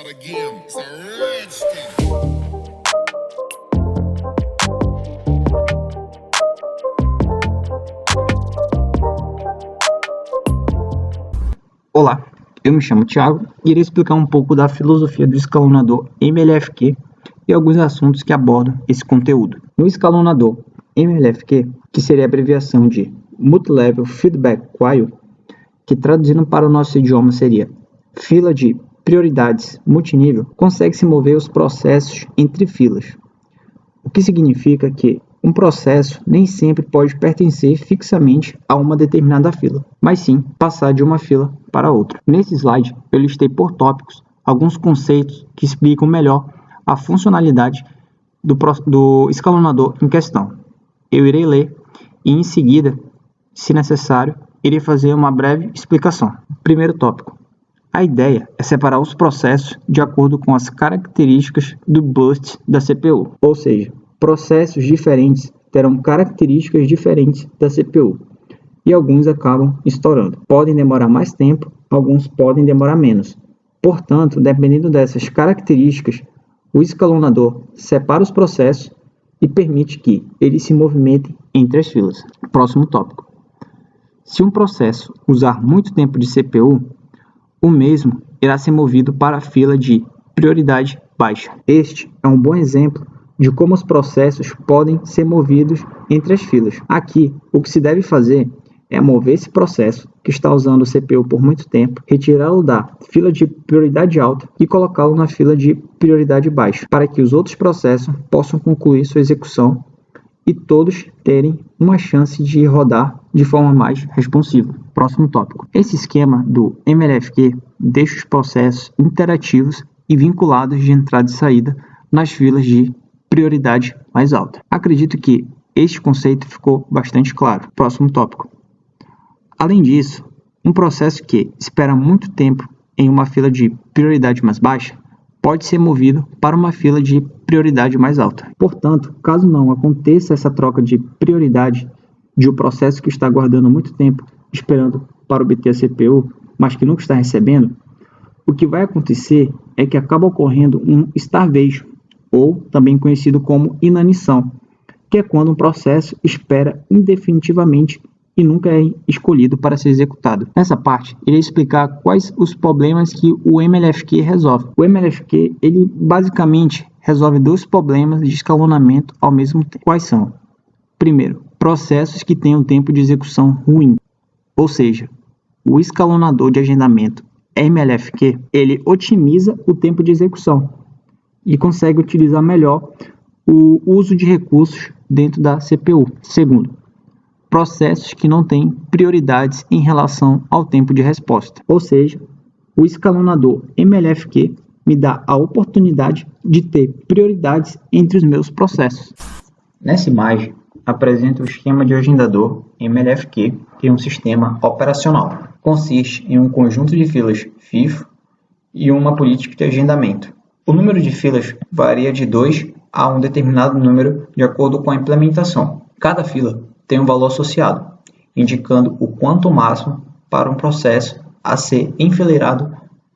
part of the game. It's a rich thing. Olá, eu me chamo Thiago e irei explicar um pouco da filosofia do escalonador MLFQ e alguns assuntos que abordam esse conteúdo. No escalonador MLFQ, que seria a abreviação de Multilevel Feedback Queue, que traduzindo para o nosso idioma seria fila de prioridades multinível, consegue-se mover os processos entre filas, o que significa que um processo nem sempre pode pertencer fixamente a uma determinada fila, mas sim passar de uma fila para outra. Nesse slide, eu listei por tópicos alguns conceitos que explicam melhor a funcionalidade do escalonador em questão. Eu irei ler e, em seguida, se necessário, irei fazer uma breve explicação. Primeiro tópico. A ideia é separar os processos de acordo com as características do burst da CPU, ou seja, processos diferentes terão características diferentes da CPU, e alguns acabam estourando. Podem demorar mais tempo, alguns podem demorar menos. Portanto, dependendo dessas características, o escalonador separa os processos e permite que eles se movimentem entre as filas. Próximo tópico. Se um processo usar muito tempo de CPU, o mesmo irá ser movido para a fila de prioridade baixa. Este é um bom exemplo de como os processos podem ser movidos entre as filas. Aqui, o que se deve fazer é mover esse processo que está usando o CPU por muito tempo, retirá-lo da fila de prioridade alta e colocá-lo na fila de prioridade baixa, para que os outros processos possam concluir sua execução e todos terem uma chance de rodar de forma mais responsiva. Próximo tópico. Esse esquema do MLFQ deixa os processos interativos e vinculados de entrada e saída nas filas de prioridade mais alta. Acredito que este conceito ficou bastante claro. Próximo tópico. Além disso, um processo que espera muito tempo em uma fila de prioridade mais baixa pode ser movido para uma fila de prioridade mais alta. Portanto, caso não aconteça essa troca de prioridade de um processo que está aguardando muito tempo esperando para obter a CPU, mas que nunca está recebendo, o que vai acontecer é que acaba ocorrendo um starvation, ou também conhecido como inanição, que é quando um processo espera indefinitivamente e nunca é escolhido para ser executado. Nessa parte, irei explicar quais os problemas que o MLFQ resolve. O MLFQ, ele basicamente resolve dois problemas de escalonamento ao mesmo tempo. Quais são? Primeiro, processos que têm um tempo de execução ruim, ou seja, o escalonador de agendamento MLFQ, ele otimiza o tempo de execução e consegue utilizar melhor o uso de recursos dentro da CPU. Segundo, processos que não têm prioridades em relação ao tempo de resposta. Ou seja, o escalonador MLFQ me dá a oportunidade de ter prioridades entre os meus processos. Nessa imagem, apresento o esquema de agendador MLFQ, que é um sistema operacional. Consiste em um conjunto de filas FIFO e uma política de agendamento. O número de filas varia de 2 a um determinado número de acordo com a implementação. Cada fila tem um valor associado, indicando o quanto máximo para um processo a ser enfileirado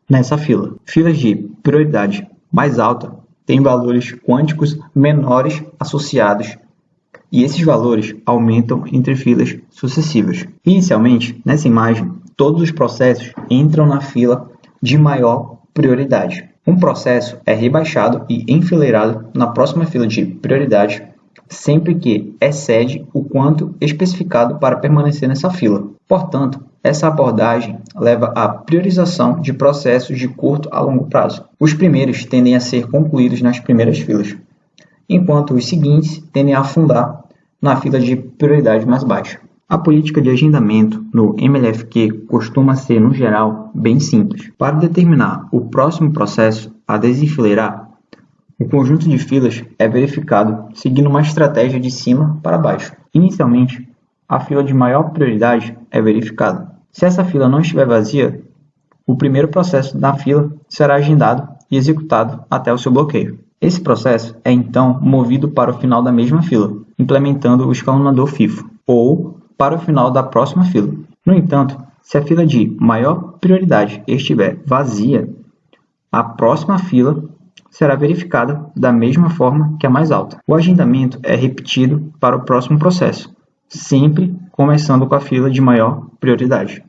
nessa fila. Filas de prioridade mais alta têm valores quânticos menores associados, e esses valores aumentam entre filas sucessivas. Inicialmente, nessa imagem, todos os processos entram na fila de maior prioridade. Um processo é rebaixado e enfileirado na próxima fila de prioridade sempre que excede o quanto especificado para permanecer nessa fila. Portanto, essa abordagem leva à priorização de processos de curto a longo prazo. Os primeiros tendem a ser concluídos nas primeiras filas, enquanto os seguintes tendem a afundar na fila de prioridade mais baixa. A política de agendamento no MLFQ costuma ser, no geral, bem simples. Para determinar o próximo processo a desenfileirar, o conjunto de filas é verificado seguindo uma estratégia de cima para baixo. Inicialmente, a fila de maior prioridade é verificada. Se essa fila não estiver vazia, o primeiro processo da fila será agendado e executado até o seu bloqueio. Esse processo é então movido para o final da mesma fila, implementando o escalonador FIFO, ou para o final da próxima fila. No entanto, se a fila de maior prioridade estiver vazia, a próxima fila será verificada da mesma forma que a mais alta. O agendamento é repetido para o próximo processo, sempre começando com a fila de maior prioridade.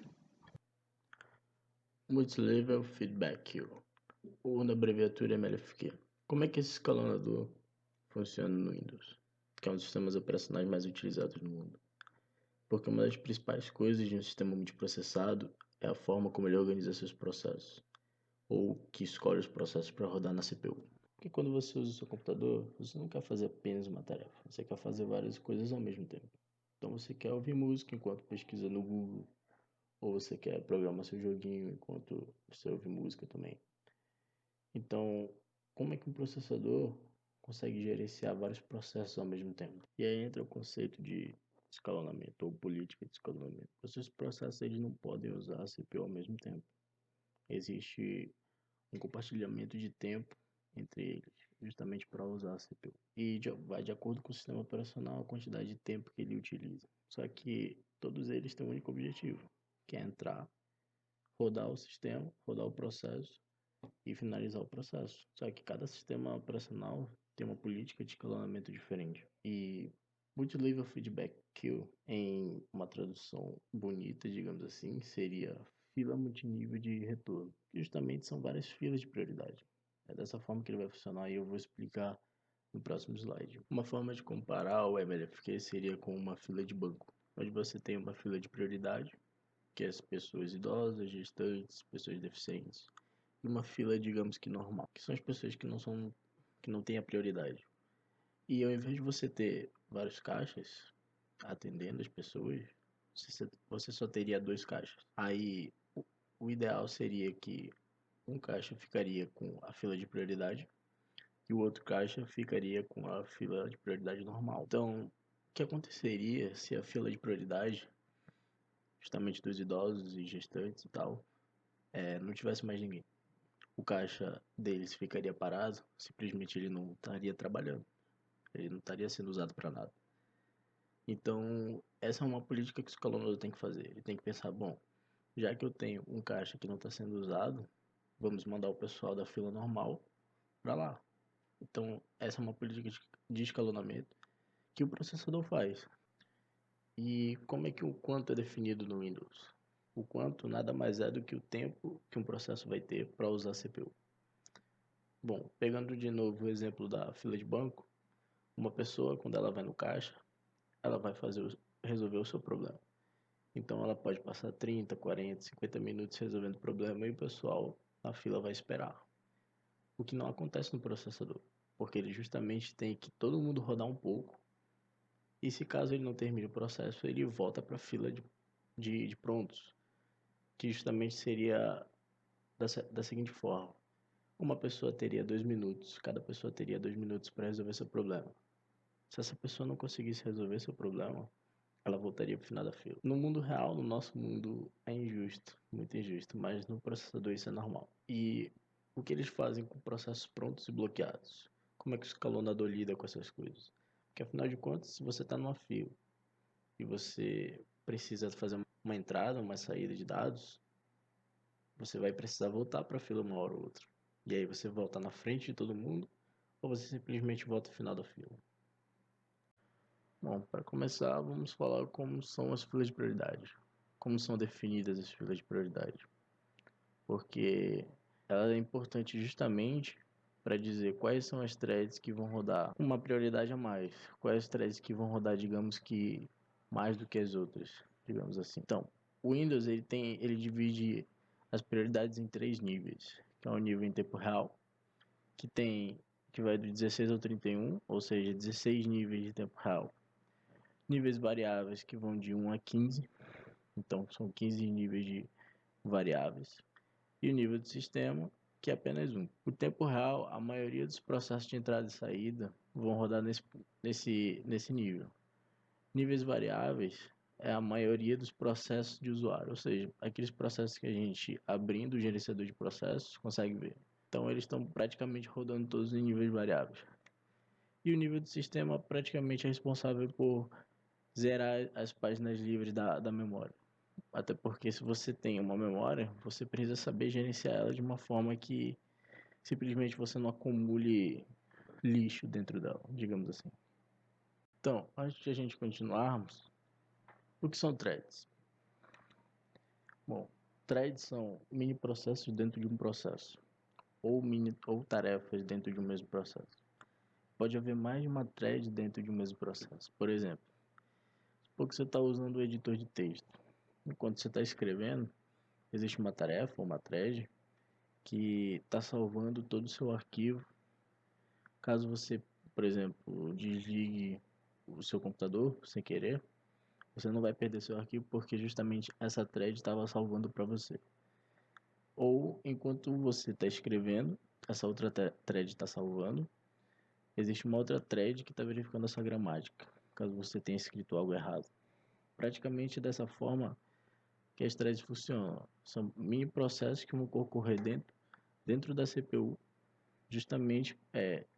Multilevel Feedback Queue, ou na abreviatura MLFQ. Como é que esse escalonador funciona no Windows, que é um dos sistemas operacionais mais utilizados no mundo? Porque uma das principais coisas de um sistema multiprocessado é a forma como ele organiza seus processos, ou que escolhe os processos para rodar na CPU. Porque quando você usa o seu computador, você não quer fazer apenas uma tarefa, você quer fazer várias coisas ao mesmo tempo. Então você quer ouvir música enquanto pesquisa no Google, ou você quer programar seu joguinho enquanto você ouve música também. Então, como é que um processador consegue gerenciar vários processos ao mesmo tempo? E aí entra o conceito de escalonamento ou política de escalonamento. Esses processos eles não podem usar a CPU ao mesmo tempo. Existe um compartilhamento de tempo entre eles, justamente para usar a CPU. E vai de acordo com o sistema operacional a quantidade de tempo que ele utiliza. Só que todos eles têm um único objetivo, que é entrar, rodar o sistema, rodar o processo e finalizar o processo. Só que cada sistema operacional tem uma política de escalonamento diferente. E Multilevel Feedback Queue, em uma tradução bonita, digamos assim, seria fila multinível de retorno. Justamente são várias filas de prioridade. É dessa forma que ele vai funcionar e eu vou explicar no próximo slide. Uma forma de comparar o MLFQ seria com uma fila de banco, onde você tem uma fila de prioridade, que é as pessoas idosas, gestantes, pessoas deficientes, e uma fila, digamos que normal, que são as pessoas que não têm a prioridade. E ao invés de você ter vários caixas atendendo as pessoas, você só teria dois caixas. Aí o ideal seria que um caixa ficaria com a fila de prioridade e o outro caixa ficaria com a fila de prioridade normal. Então, o que aconteceria se a fila de prioridade, justamente dos idosos e gestantes e tal, não tivesse mais ninguém? O caixa deles ficaria parado, simplesmente ele não estaria trabalhando, ele não estaria sendo usado para nada. Então, essa é uma política que o escalonador tem que fazer. Ele tem que pensar, bom, já que eu tenho um caixa que não está sendo usado, vamos mandar o pessoal da fila normal para lá. Então, essa é uma política de escalonamento que o processador faz. E como é que o quanto é definido no Windows? O quanto nada mais é do que o tempo que um processo vai ter para usar a CPU. Bom, pegando de novo o exemplo da fila de banco, uma pessoa, quando ela vai no caixa, ela vai resolver o seu problema. Então, ela pode passar 30, 40, 50 minutos resolvendo o problema e o pessoal na fila vai esperar. O que não acontece no processador, porque ele justamente tem que todo mundo rodar um pouco e se caso ele não termine o processo, ele volta para a fila de prontos, que justamente seria da seguinte forma. Uma pessoa teria 2 minutos, cada pessoa teria 2 minutos para resolver seu problema. Se essa pessoa não conseguisse resolver seu problema, ela voltaria para o final da fila. No mundo real, no nosso mundo, é injusto, muito injusto, mas no processador isso é normal. E o que eles fazem com processos prontos e bloqueados? Como é que o escalonador lida com essas coisas? Porque afinal de contas, se você está numa fila e você precisa fazer uma entrada, uma saída de dados, você vai precisar voltar para a fila uma hora ou outra. E aí você volta na frente de todo mundo ou você simplesmente volta ao final da fila. Bom, para começar, vamos falar como são as filas de prioridade. Como são definidas as filas de prioridade. Porque ela é importante justamente para dizer quais são as threads que vão rodar uma prioridade a mais. Quais threads que vão rodar, digamos que, mais do que as outras, digamos assim. Então, o Windows ele divide as prioridades em 3 níveis, que é o nível em tempo real, que vai do 16 ao 31, ou seja, 16 níveis de tempo real. Níveis variáveis que vão de 1 a 15, então são 15 níveis de variáveis. E o nível de sistema, que é apenas um. O tempo real, a maioria dos processos de entrada e saída vão rodar nesse nível. Níveis variáveis é a maioria dos processos de usuário, ou seja, aqueles processos que a gente, abrindo o gerenciador de processos, consegue ver. Então, eles estão praticamente rodando todos em níveis variáveis. E o nível de sistema praticamente é responsável por zerar as páginas livres da memória. Até porque se você tem uma memória, você precisa saber gerenciar ela de uma forma que simplesmente você não acumule lixo dentro dela, digamos assim. Então, antes de a gente continuarmos, o que são threads? Bom, threads são mini processos dentro de um processo, ou tarefas dentro de um mesmo processo. Pode haver mais de uma thread dentro de um mesmo processo. Por exemplo, supor que você está usando o editor de texto. Enquanto você está escrevendo, existe uma tarefa ou uma thread que está salvando todo o seu arquivo. Caso você, por exemplo, desligue o seu computador sem querer, você não vai perder seu arquivo porque justamente essa thread estava salvando para você. Ou enquanto você está escrevendo, essa outra thread está salvando, existe uma outra thread que está verificando essa gramática, caso você tenha escrito algo errado. Praticamente dessa forma que as threads funcionam. São mini processos que vão ocorrer dentro da CPU, justamente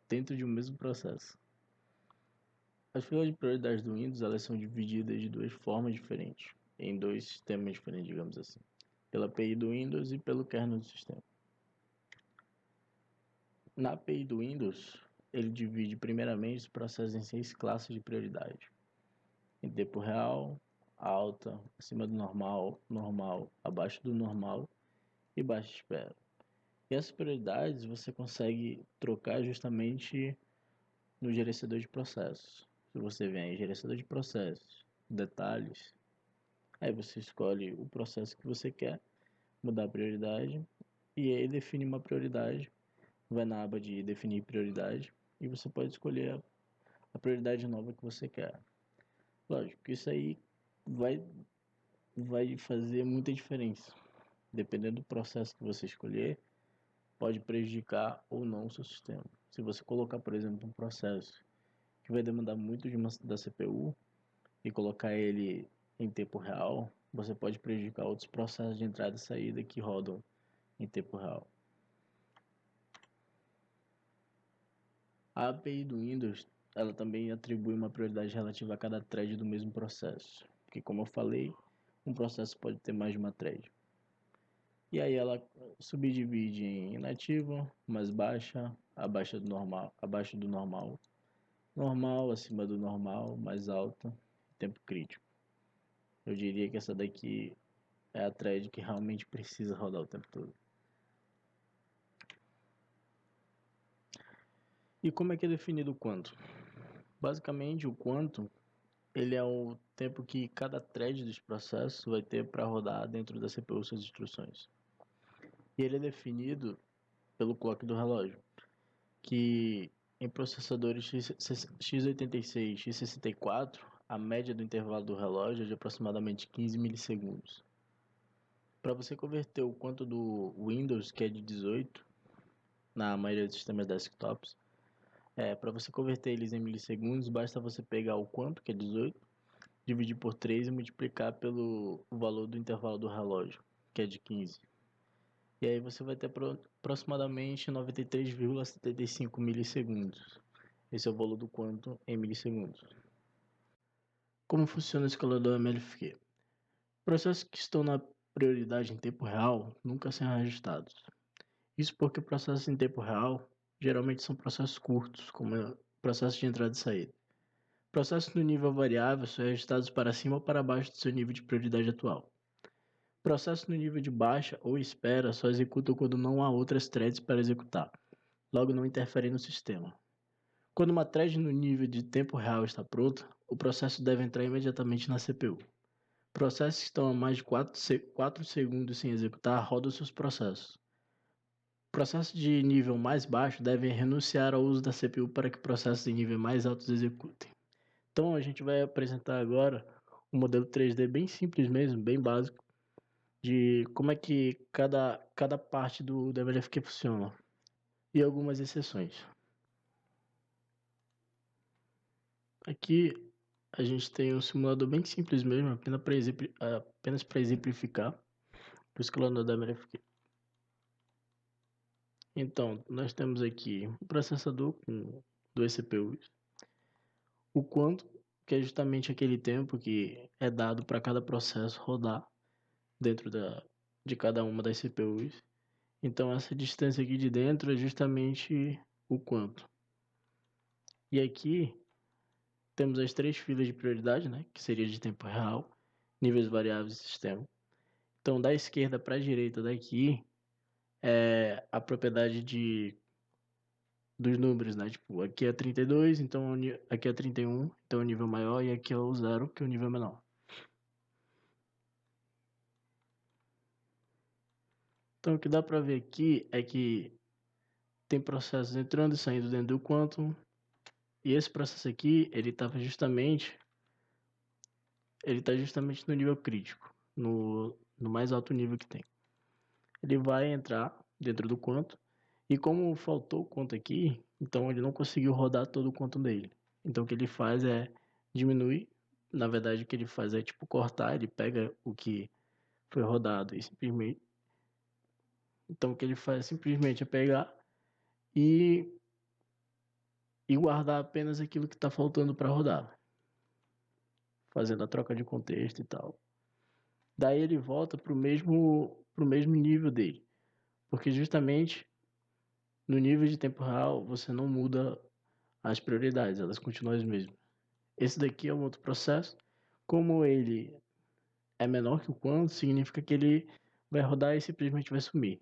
dentro de um mesmo processo. As filas de prioridades do Windows elas são divididas de duas formas diferentes, em dois sistemas diferentes, digamos assim, pela API do Windows e pelo kernel do sistema. Na API do Windows, ele divide primeiramente os processos em 6 classes de prioridade: em tempo real, alta, acima do normal, normal, abaixo do normal e baixa espera. E essas prioridades você consegue trocar justamente no gerenciador de processos. Se você vem em gerenciador de processos, detalhes, aí você escolhe o processo que você quer, mudar a prioridade, e aí define uma prioridade, vai na aba de definir prioridade, e você pode escolher a prioridade nova que você quer. Lógico que isso aí vai fazer muita diferença. Dependendo do processo que você escolher, pode prejudicar ou não o seu sistema. Se você colocar, por exemplo, um processo que vai demandar muito da CPU e colocar ele em tempo real, você pode prejudicar outros processos de entrada e saída que rodam em tempo real. A API do Windows, ela também atribui uma prioridade relativa a cada thread do mesmo processo, porque como eu falei, um processo pode ter mais de uma thread. E aí ela subdivide em inativa, mais baixa, abaixo do normal, normal, acima do normal, mais alta, tempo crítico. Eu diria que essa daqui é a thread que realmente precisa rodar o tempo todo. E como é que é definido o quanto? Basicamente, o quanto ele é o tempo que cada thread dos processos vai ter para rodar dentro da CPU suas instruções. E ele é definido pelo clock do relógio, que em processadores x86 e x64, a média do intervalo do relógio é de aproximadamente 15 milissegundos. Para você converter o quanto do Windows, que é de 18, na maioria dos sistemas desktops, para você converter eles em milissegundos, basta você pegar o quanto, que é 18, dividir por 3 e multiplicar pelo valor do intervalo do relógio, que é de 15. E aí você vai ter aproximadamente 93,75 milissegundos. Esse é o valor do quanto em milissegundos. Como funciona o escalador MLFQ? Processos que estão na prioridade em tempo real nunca serão registrados. Isso porque processos em tempo real geralmente são processos curtos, como processos de entrada e saída. Processos no nível variável são registrados para cima ou para baixo do seu nível de prioridade atual. Processos no nível de baixa ou espera só executam quando não há outras threads para executar, logo não interferem no sistema. Quando uma thread no nível de tempo real está pronta, o processo deve entrar imediatamente na CPU. Processos que estão a mais de 4 segundos sem executar rodam seus processos. Processos de nível mais baixo devem renunciar ao uso da CPU para que processos de nível mais alto executem. Então a gente vai apresentar agora um modelo 3D bem simples mesmo, bem básico, de como é que cada parte do MLFQ funciona e algumas exceções. Aqui a gente tem um simulador bem simples mesmo, apenas para exemplificar o escalador da MLFQ. Então, nós temos aqui um processador com 2 CPUs, o quanto, que é justamente aquele tempo que é dado para cada processo rodar dentro de cada uma das CPUs, Então essa distância aqui de dentro é justamente o quanto. E aqui temos as 3 filas de prioridade, né, que seria de tempo real, níveis variáveis e sistema. Então da esquerda para a direita daqui é a propriedade dos números, né? Tipo, aqui é 32, então aqui é 31, então é o nível maior, e aqui é o 0, que é o nível menor. Então o que dá para ver aqui é que tem processos entrando e saindo dentro do quantum, e esse processo aqui, ele está justamente no nível crítico, no mais alto nível que tem. Ele vai entrar dentro do quantum, e como faltou o quantum aqui, então ele não conseguiu rodar todo o quantum dele. Então o que ele faz é diminuir, na verdade o que ele faz é tipo cortar, ele pega o que foi rodado e simplesmente, então o que ele faz simplesmente é pegar e guardar apenas aquilo que está faltando para rodar, fazendo a troca de contexto e tal. Daí ele volta pro mesmo nível dele, porque justamente no nível de tempo real você não muda as prioridades, elas continuam as mesmas. Esse daqui é um outro processo, como ele é menor que o quanto, significa que ele vai rodar e simplesmente vai sumir.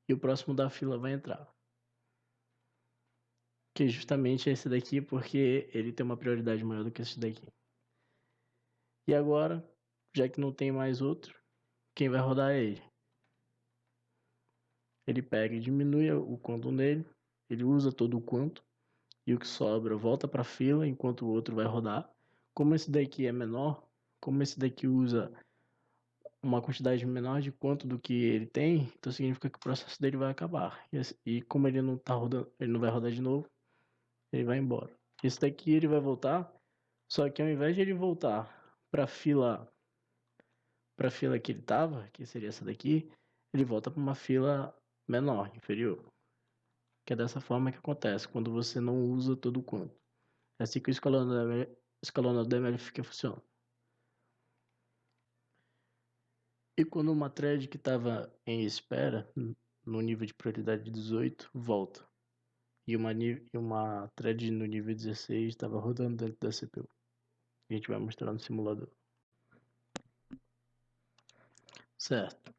E o próximo da fila vai entrar. Que justamente é esse daqui, porque ele tem uma prioridade maior do que esse daqui. E agora, já que não tem mais outro, quem vai rodar é ele. Ele pega e diminui o quantum dele, ele usa todo o quantum, e o que sobra volta para a fila enquanto o outro vai rodar. Como esse daqui é menor, como esse daqui usa uma quantidade menor de quanto do que ele tem, então significa que o processo dele vai acabar. E como ele não tá rodando, ele não vai rodar de novo, ele vai embora. Esse daqui ele vai voltar, só que ao invés de ele voltar para a fila que ele tava, que seria essa daqui, ele volta para uma fila menor, inferior. Que é dessa forma que acontece quando você não usa todo o quanto. É assim que o escalonador da MLFQ funciona. E quando uma thread que estava em espera, no nível de prioridade 18, volta. E uma thread no nível 16 estava rodando dentro da CPU. A gente vai mostrar no simulador. Certo.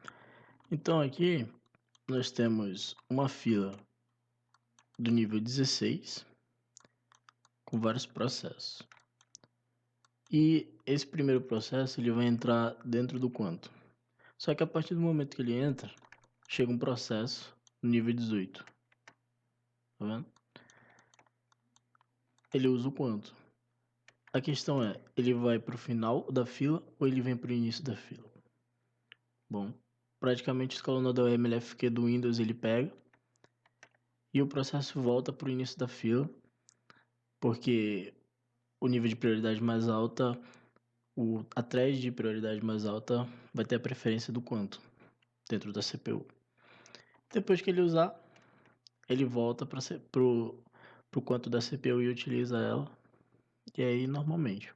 Então aqui nós temos uma fila do nível 16 com vários processos. E esse primeiro processo ele vai entrar dentro do quantum. Só que a partir do momento que ele entra, chega um processo no nível 18. Tá vendo? Ele usa o quantum. A questão é, ele vai para o final da fila ou ele vem para o início da fila? Bom, praticamente o escalonador MLFQ do Windows ele pega e o processo volta para o início da fila, porque o nível de prioridade mais alta, a thread de prioridade mais alta vai ter a preferência do quantum dentro da CPU. Depois que ele usar, ele volta para o quantum da CPU e utiliza ela. E aí normalmente.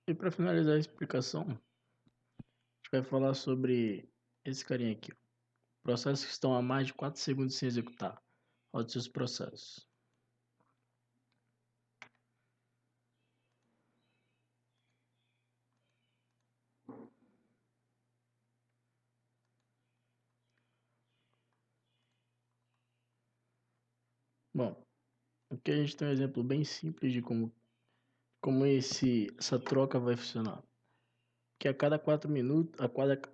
E para finalizar a explicação, a gente vai falar sobre esse carinha aqui. Processos que estão a mais de 4 segundos sem executar. Rode seus processos. Bom, aqui a gente tem um exemplo bem simples de como essa troca vai funcionar. Que a cada 4 minutos, a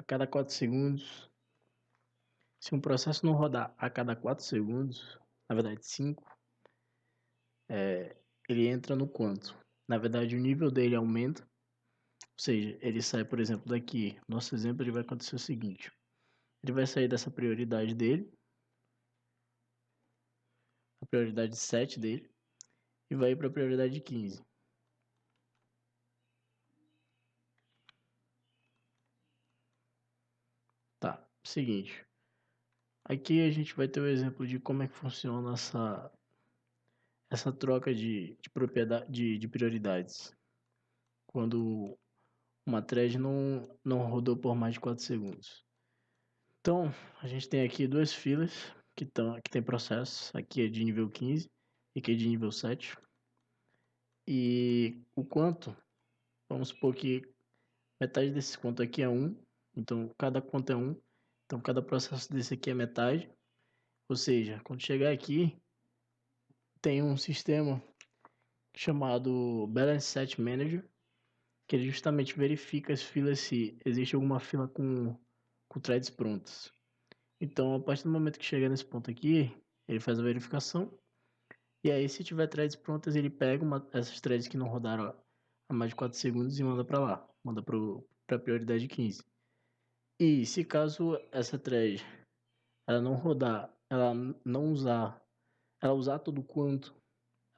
cada 4 segundos, se um processo não rodar a cada 4 segundos, na verdade 5, ele entra no quantum. Na verdade o nível dele aumenta, ou seja, ele sai, por exemplo, daqui. Nosso exemplo ele vai acontecer o seguinte: ele vai sair dessa prioridade dele, a prioridade 7 dele, e vai para a prioridade 15. Tá, seguinte. Aqui a gente vai ter o exemplo de como é que funciona essa troca de propriedade de prioridades. quando uma thread não rodou por mais de 4 segundos. Então, a gente tem aqui duas filas que tem processos. Aqui é de nível 15 e aqui é de nível 7. E o quanto, vamos supor que metade desse quanto aqui é 1. Então, cada quanto é 1. Então, cada processo desse aqui é metade. Ou seja, quando chegar aqui, tem um sistema chamado Balance Set Manager, que ele justamente verifica as filas se existe alguma fila com threads prontas. Então, a partir do momento que chegar nesse ponto aqui, ele faz a verificação. E aí, se tiver threads prontas, ele pega essas threads que não rodaram há mais de 4 segundos e manda para lá. Manda para a prioridade 15. E se caso essa thread ela não rodar, ela não usar, ela usar todo quanto,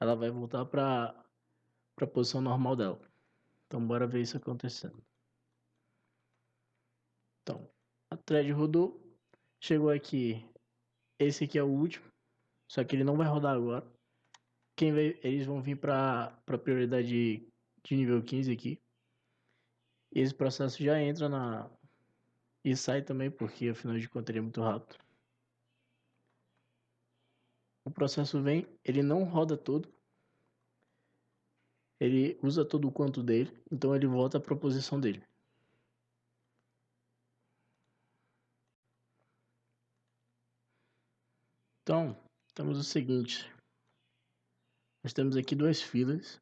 ela vai voltar para a posição normal dela. Então, bora ver isso acontecendo. Então, a thread rodou, chegou aqui, esse aqui é o último, só que ele não vai rodar agora. Eles vão vir para a prioridade de nível 15 aqui. E esse processo já entra e sai também, porque afinal de contas ele é muito rápido. O processo vem, ele não roda todo, ele usa todo o quanto dele, então ele volta para a posição dele. Então, temos o seguinte, nós temos aqui duas filas,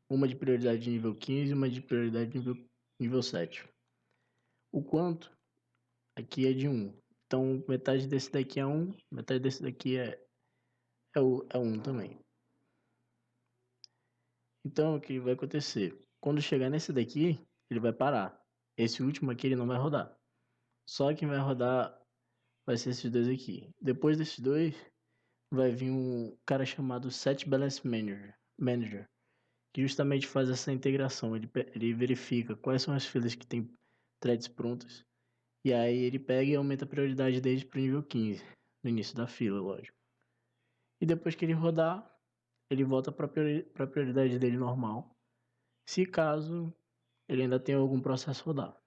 uma de prioridade de nível 15 e uma de prioridade de nível 7. O quanto aqui é de 1. Então, metade desse daqui é 1, metade desse daqui é 1 também. Então, o que vai acontecer? Quando chegar nesse daqui, ele vai parar. Esse último aqui ele não vai rodar. Só quem vai rodar vai ser esses dois aqui. Depois desses dois, vai vir um cara chamado Set Balance Manager, que justamente faz essa integração. Ele verifica quais são as filas que tem threads prontas. E aí ele pega e aumenta a prioridade deles para o nível 15, no início da fila, lógico. E depois que ele rodar, ele volta para a prioridade dele normal, se caso ele ainda tem algum processo rodar.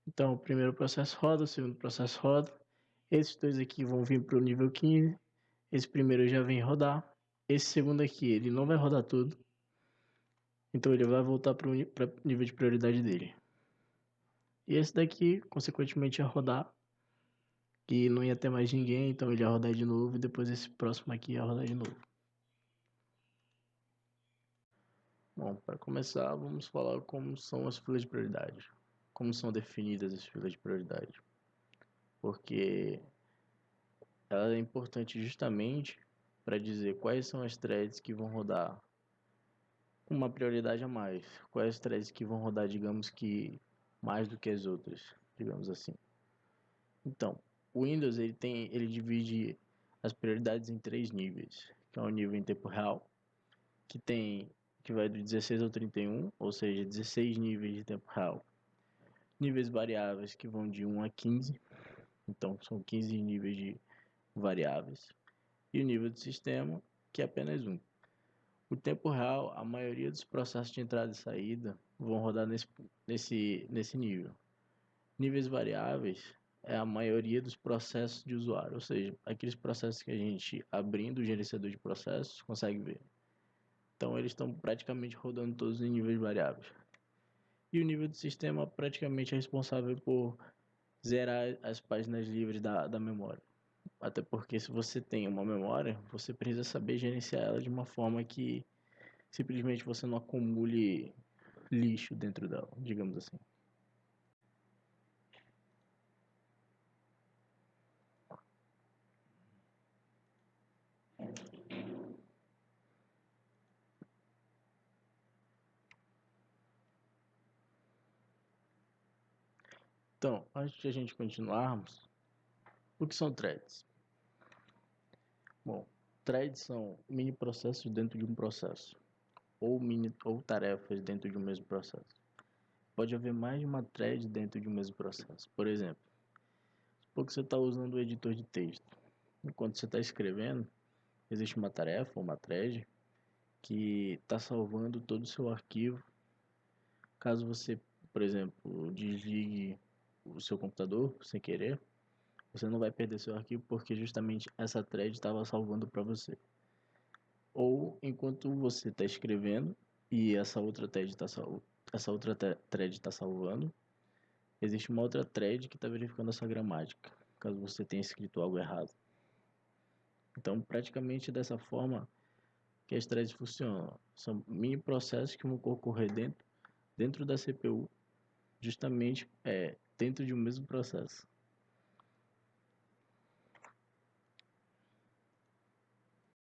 Então, o primeiro processo roda, o segundo processo roda. Esses dois aqui vão vir para o nível 15. Esse primeiro já vem rodar. Esse segundo aqui, ele não vai rodar tudo. Então, ele vai voltar para o nível de prioridade dele. E esse daqui, consequentemente, ia rodar. E não ia ter mais ninguém, então ele ia rodar de novo. E depois esse próximo aqui ia rodar de novo. Bom, para começar, vamos falar como são as filas de prioridade. Como são definidas as filas de prioridade. Porque ela é importante justamente para dizer quais são as threads que vão rodar com uma prioridade a mais. Quais threads que vão rodar, digamos que, mais do que as outras, digamos assim. Então, o Windows ele divide as prioridades em 3 níveis, que é o nível em tempo real, que vai do 16 ao 31, ou seja, 16 níveis de tempo real. Níveis variáveis que vão de 1 a 15, então são 15 níveis de variáveis. E o nível de sistema, que é apenas 1. O tempo real, a maioria dos processos de entrada e saída vão rodar nesse nível. Níveis variáveis é a maioria dos processos de usuário, ou seja, aqueles processos que a gente, abrindo o gerenciador de processos, consegue ver. Então, eles estão praticamente rodando todos em níveis variáveis. E o nível de sistema praticamente é responsável por zerar as páginas livres da memória. Até porque se você tem uma memória, você precisa saber gerenciar ela de uma forma que simplesmente você não acumule lixo dentro dela, digamos assim. Então, antes de a gente continuarmos, o que são threads? Bom, threads são mini processos dentro de um processo, ou tarefas dentro de um mesmo processo. Pode haver mais de uma thread dentro de um mesmo processo. Por exemplo, supor você está usando o editor de texto. Enquanto você está escrevendo, existe uma tarefa ou uma thread que está salvando todo o seu arquivo. Caso você, por exemplo, desligue o seu computador sem querer, você não vai perder seu arquivo porque justamente essa thread estava salvando para você. Ou enquanto você está escrevendo e essa outra thread está salvando, existe uma outra thread que está verificando a sua gramática, caso você tenha escrito algo errado. Então, praticamente dessa forma que as threads funcionam. São mini processos que vão ocorrer dentro da CPU, justamente dentro de um mesmo processo.